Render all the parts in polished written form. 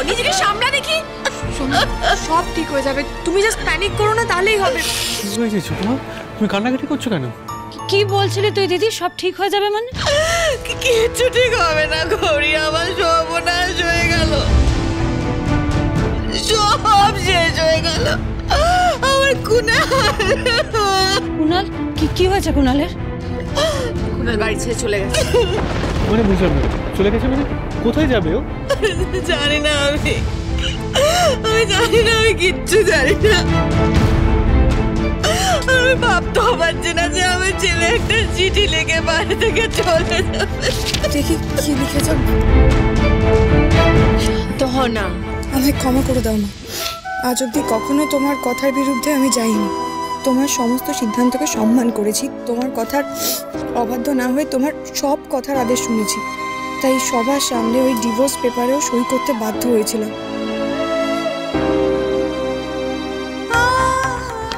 নিজেকে সামলা দেখি। সব ঠিক হয়ে যাবে, তুমি জাস্ট প্যানিক করো না, তাহলেই হবে। কি হয়েছে ছোট মা, তুমি কান্নাকাটি করছো কেন? কি বলছিলি তুই দিদি, সব ঠিক হয়ে যাবে মানে? কিচ্ছু ঠিক হবে না গৌরী, আমার সর্বনাশ হয়ে গেল, সব শেষ হয়ে গেল। আমার কুনাল, কি হয়েছে কুনালের? কুনাল বাড়ি ছেড়ে চলে গেছে। মানে বুঝলাম না, চলে গেছে মানে? কোথায় যাবে ও? জানি না, আমি জানি না, আমি কিচ্ছু জানি না। আমি ভাবতেও পারছি না যে আমার ছেলে একটা চিঠি লিখে বাড়ি থেকে চলে যাবে। দেখি কি লিখে যাব। তো না, আমায় ক্ষমা করে দাও মা, আজ অব্দি কখনো তোমার কথার বিরুদ্ধে আমি যাইনি। তোমার সমস্ত সিদ্ধান্তকে সম্মান করেছি, তোমার কথার অবাধ্য না হয়ে তোমার সব কথার আদেশ শুনেছি। তাই সবার সামনে ওই ডিভোর্স পেপারেও সই করতে বাধ্য হয়েছিলাম।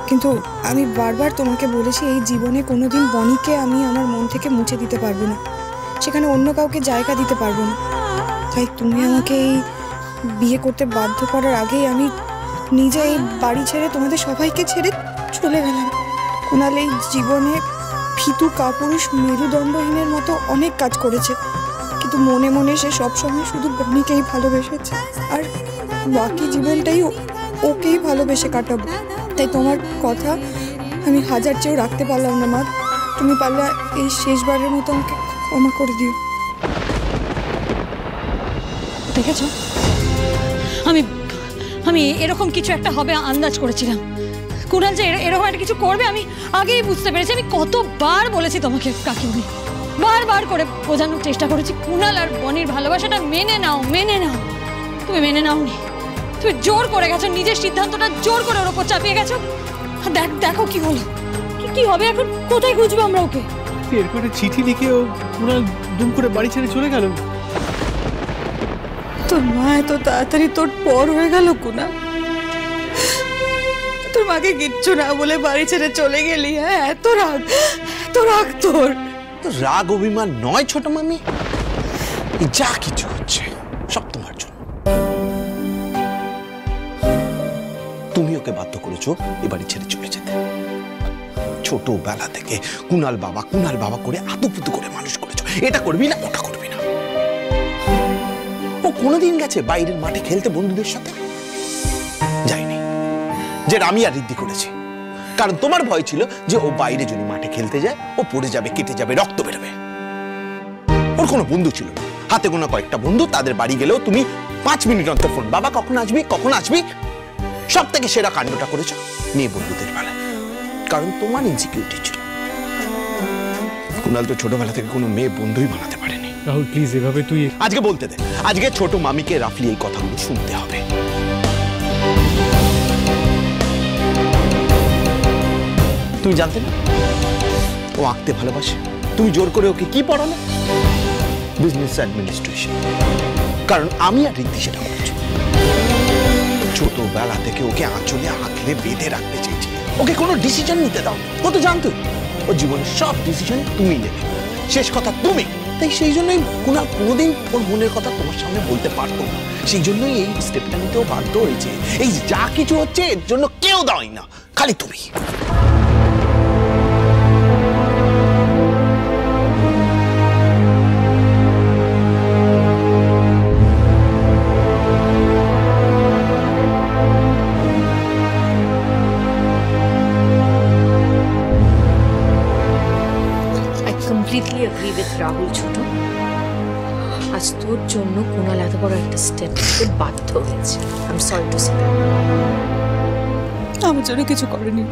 কিন্তু আমি বারবার তোমাকে বলেছি এই জীবনে কোনোদিন বনিকে আমি আমার মন থেকে মুছে দিতে পারবো না, সেখানে অন্য কাউকে জায়গা দিতে পারবো না। তাই তুমি আমাকে এই বিয়ে করতে বাধ্য করার আগেই আমি নিজে এই বাড়ি ছেড়ে তোমাদের সবাইকে ছেড়ে চলে গেলাম। কুনাল এই জীবনে ফিতু কাপুরুষ মেরুদণ্ডহীনের মতো অনেক কাজ করেছে, কিন্তু মনে মনে সে সবসময় শুধু বনিকেই ভালোবেসেছে, আর বাকি জীবনটাই ওকেই ভালোবেসে কাটাবো। তাই তোমার কথা আমি হাজার চেয়েও রাখতে পারলাম না মা, তুমি পারলে এই শেষবারের মতো আমাকে ক্ষমা করে দিও। দেখেছ, আমি এরকম কিছু একটা হবে আন্দাজ করেছিলাম। কুনাল যে এরকম একটা কিছু করবে আমি আগেই বুঝতে পেরেছি। আমি কতবার বলেছি তোমাকে কাকিমণি, বারবার করে বোঝানোর চেষ্টা করেছি কুনাল আর বনির ভালোবাসাটা মেনে নাও, মেনে নাও। তুমি মেনে নাওনি, তুমি জোর করে গেছো, নিজের সিদ্ধান্তটা জোর করে ওর উপর চাপিয়ে গেছো। দেখো কি হলো, কি হবে এখন, কোথায় খুঁজবো আমরা ওকে? এরপরে চিঠি লিখে ও কুনাল দুম করে বাড়ি ছেড়ে চলে গেল। তোর মা এত তাড়াতাড়ি তোর পর হয়ে গেল কুনাল, তোর মাকে কিচ্ছু না বলে বাড়ি ছেড়ে চলে গেলি। হ্যাঁ, এত রাগ তোর। তো রাগ অভিমান নয় ছোট মামি, যা কিছু হচ্ছে সব তোমার জন্য। তুমি ওকে বাধ্য করেছো এ বাড়ি ছেড়ে চলে যেতে। ছোটবেলা থেকে কুনাল বাবা করে আদুপুতু করে মানুষ করেছো, এটা করবি না ওটা করবি না। ও কোনোদিন গেছে বাইরের মাঠে খেলতে বন্ধুদের সাথে? যাইনি, যেটা আমি আর রিদ্ধি করেছি। কারণ তোমার ভয় ছিল যে ও বাইরে যদি মাঠে খেলতে যায় ও পড়ে যাবে, কেটে যাবে, রক্ত বেরোবে। ওর কোনো বন্ধু ছিল না, হাতে গোনা কয়েকটা বন্ধু, তাদের বাড়ি গেলেও তুমি 5 মিনিট অন্তর ফোন, বাবা কখন আসবি। সব থেকে সেরা কাণ্ডটা করেছো মেয়ে বন্ধুদের বেলায়, কারণ তোমার ইনসিকিউরিটি ছিল। কুনাল তো ছোটবেলা থেকে কোনো মেয়ে বন্ধুই বানাতে পারেনি। রাহুল প্লিজ, এভাবে তুই আজকে বলতে দে, আজকে ছোট মামিকে রাফলি এই কথাগুলো শুনতে হবে। তুমি জানতে না ও আঁকতে ভালোবাসে? তুমি জোর করে ওকে কি পড়ালে? Business administration. কারণ আমি আর রিদ্ধি সেটা করেছি। ছোটবেলা থেকে ওকে আঁচলে আঁকড়ে বেঁধে রাখতে চেয়েছি, ওকে কোনো ডিসিশন নিতে দাও। ও তো জানতোই ও জীবনের সব ডিসিশন তুমি নেবে, শেষ কথা তুমি। তাই সেই জন্যই কুনাল কোনোদিন ওর মনের কথা তোমার সামনে বলতে পারতো না। সেই জন্যই এই স্টেপটা নিতেও বাধ্য হয়েছে। এই যা কিছু হচ্ছে এর জন্য কেউ দাওই না, খালি তুমি। completely agree with রাহুল ছোট। আজ তোর জন্য কুনাল এত বড় একটা স্টেপ নিতে বাধ্য হয়েছে। I'm sorry to say that. আমার জন্য কিছু করেনি,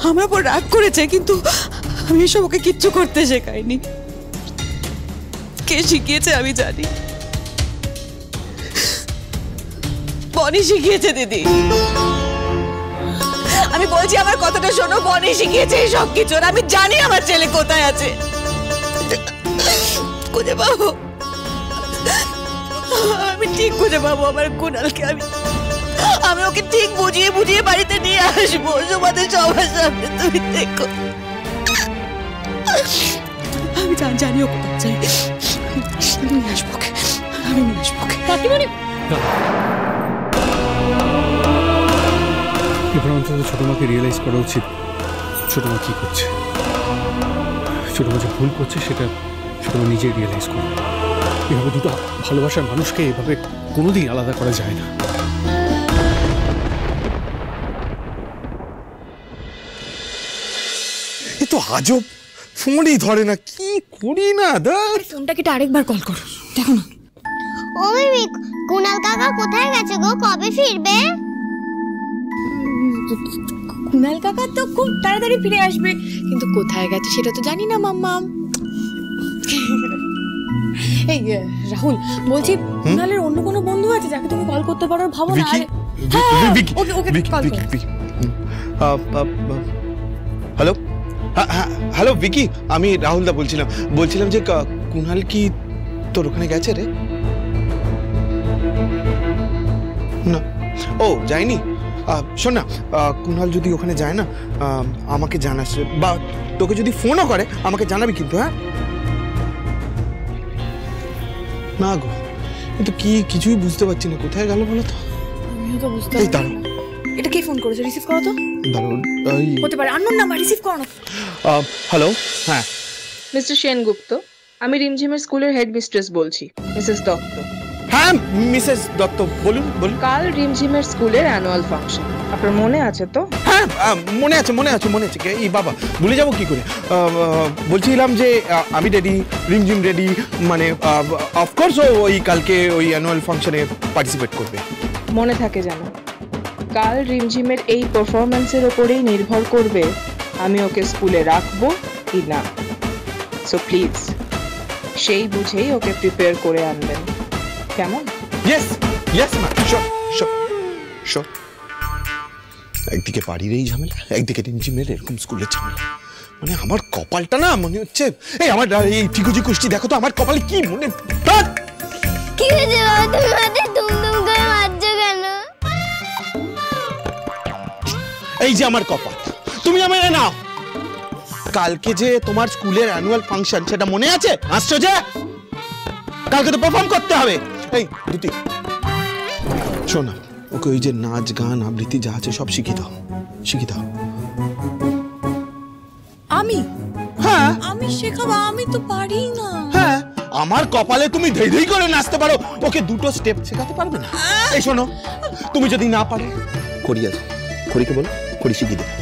আমার উপর রাগ করেছে, কিন্তু আমি এসব ওকে কিচ্ছু করতে শেখাইনি। কে শিখিয়েছে আমি জানি, বনি শিখিয়েছে দিদি। আমি বলছি আমার কথাটা শোনো, বনি শিখিয়েছে এই সব কিছু। আমি জানি আমার ছেলে কোথায় আছে, খুঁজে পাবো, আমি ঠিক খুঁজে পাবো আমার কুনালকে। আমি ওকে ঠিক বুঝিয়ে বাড়িতে নিয়ে আসবো তোমাদের সবার সামনে, তুমি দেখো। আমি জানি ও কোথায় চাই, নিয়ে আসবো ওকে, আমি নিয়ে আসবো ওকে। কাকিমণি এবার অন্তত ছোট মাকে রিয়েলাইজ করা উচিত ছোট মা কি করছে। ছোট মা যে ভুল করছে সেটা ছোট মা নিজেই রিয়েলাইজ করবে। এভাবে দুটো ভালোবাসার মানুষকে এভাবে কোনোদিন আলাদা করা যায় না। এ তো আজব, ফোনই ধরে না, কি করি না ধর। ফোনটাকে আরেকবার কল করো, দেখো না। ও মিমি, কুনাল কাকা কোথায় গেছে গো? কবে ফিরবে? কুনাল কাকা তো খুব তাড়াতাড়ি ফিরে আসবে, কিন্তু কোথায় গেছে সেটা তো জানি না মাম্মাম। এই রাহুল, বলছি কুনালের অন্য কোনো বন্ধু আছে যাকে তুমি কল করতে পারো? ভাবো না। ওকে ওকে কল করো। হ্যালো, হ্যালো ভিকি, আমি রাহুল দা বলছিলাম যে কুনাল কি তোর ওখানে গেছে রে? না, ও যায়নি। শোন না, কুনাল যদি ওখানে যায় না আমাকে জানাস, বা তোকে যদি ফোনও করে আমাকে জানাবি কিন্তু। হ্যাঁ না গো, কিন্তু কি কিছুই বুঝতে পারছি না, কোথায় গেল বলো তো? আমিও তো বুঝতে এই দাঁড়াও, এটা কে ফোন করেছে? রিসিভ করো তো। দাঁড়াও, হতে পারে আননোন নাম্বার, রিসিভ করো না। হ্যালো, হ্যাঁ মিস্টার সেনগুপ্ত, আমি রিমঝিমের স্কুলের হেড মিস্ট্রেস বলছি, মিসেস দত্ত। হ্যাঁ মিসেস দত্ত, বলুন। কাল রিমঝিমের স্কুলের অ্যানুয়াল ফাংশন, আপনার মনে আছে তো? হ্যাঁ মনে আছে। এই বাবা, ভুলে যাবো কি করে? বলছিলাম যে আমি রেডি, রিমঝিম রেডি, মানে অফকোর্স ওই কালকে ওই অ্যানুয়াল ফাংশনে পার্টিসিপেট করবে। মনে থাকে যেন। কাল রিমঝিমের এই পারফরম্যান্সের ওপরেই নির্ভর করবে আমি ওকে স্কুলে রাখবো কি না। সো প্লিজ সেই বুঝেই ওকে প্রিপেয়ার করে আনবেন, কেমন? ইয়েস মা, শিওর। একদিকে বাড়ির এই ঝামেলা, একদিকে রিমঝিমের এরকম স্কুলের ঝামেলা, মানে আমার কপালটা না মনে হচ্ছে, এই আমার এই ঠিকুজি কুষ্টি দেখো তো আমার কপালে কি মনে। কি হয়েছে বাবা, তুমি মাঝে দুমদুম করে মারছো কেন? এই যে আমার কপাল, তুমি আমায় নাও। কালকে যে তোমার স্কুলের অ্যানুয়াল ফাংশন, সেটা মনে আছে? আসছো যে, কালকে তো পারফর্ম করতে হবে। এই দুটি শোনা, ওকে ওই যে নাচ গান আবৃত্তি যা আছে সব শিখিয়ে দাও। হ্যাঁ আমি শেখাবো, আমি তো পারি না। হ্যাঁ, আমার কপালে তুমি ধেই ধেই করে নাচতে পারো, ওকে দুটো স্টেপ শেখাতে পারবে না? এই শোনো, তুমি যদি না পারো খড়িকে বলো, খড়ি শিখিয়ে দেবে।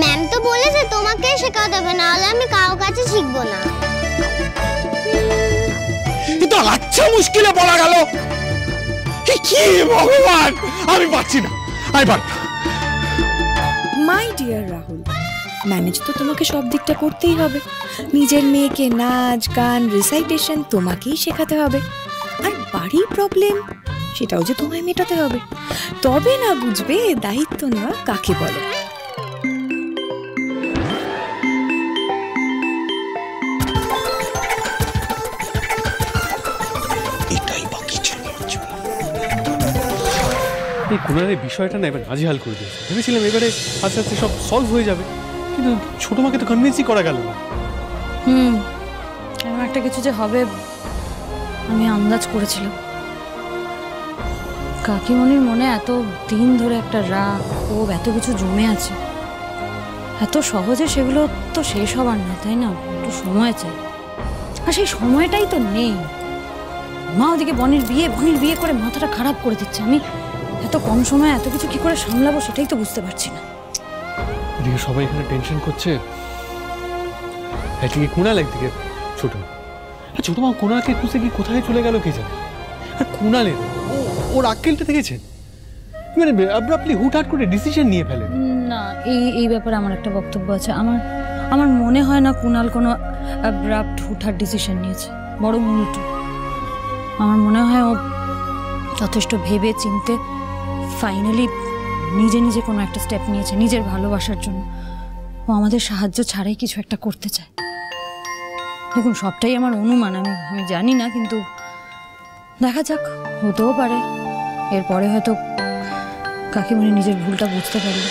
ম্যাম তো বলেছে তোমাকে শেখাতে হবে, না হলে আমি কারো কাছে শিখবো না। কিন্তু আচ্ছা মুশকিলে পড়া গেল। কি ভগবান, আমি পারছি না, আমি পারবো না। মাই ডিয়ার রাহুল, ম্যানেজ তো তোমাকে সব দিকটা করতেই হবে। নিজের মেয়েকে নাচ গান রিসাইটেশন তোমাকেই শেখাতে হবে, আর বাড়ির প্রবলেম সেটাও যে তোমায় মেটাতে হবে। তবে না বুঝবে দায়িত্ব নেওয়া কাকে বলে। এই কুনালের বিষয়টা না এবার নাজেহাল করে দিয়েছে। ভেবেছিলাম এবারে আস্তে আস্তে সব সলভ হয়ে যাবে, কিন্তু ছোট মাকে তো কনভিন্সই করা গেল না। এরকম একটা কিছু যে হবে আমি আন্দাজ করেছিলাম। কাকিমণির মনে এত দিন ধরে একটা রাগ, ক্ষোভ, এত কিছু জমে আছে, এত সহজে সেগুলো তো শেষ হবার না, তাই না? একটু সময় চাই, আর সেই সময়টাই তো নেই। মা ওদিকে বনির বিয়ে করে মাথাটা খারাপ করে দিচ্ছে। আমি এত কম সময়ে এত কিছু কি করে সামলাবো সেটাই তো বুঝতে পারছি না। এদিকে সবাই এখানে টেনশন করছে, একদিকে কুনাল, একদিকে ছোট মা কুনালকে খুঁজে কি কোথায় চলে গেল কে জানে। আর কুনালের ওর আক্কেলটা দেখেছেন, মানে অ্যাব্রাপ্টলি হুটহাট করে ডিসিশন নিয়ে ফেলে। না, এই ব্যাপারে আমার একটা বক্তব্য আছে। আমার মনে হয় না কুনাল কোনো অ্যাব্রাপ্ট হুটহাট ডিসিশন নিয়েছে, বরং উল্টো। আমার মনে হয় ও যথেষ্ট ভেবে চিনতে ফাইনালি নিজে কোনো একটা স্টেপ নিয়েছে নিজের ভালোবাসার জন্য। ও আমাদের সাহায্য ছাড়াই কিছু একটা করতে চায়। দেখুন, সবটাই আমার অনুমান, আমি জানি না, কিন্তু দেখা যাক, হতেও পারে এরপরে হয়তো কাকিমণি নিজের ভুলটা বুঝতে পারবে।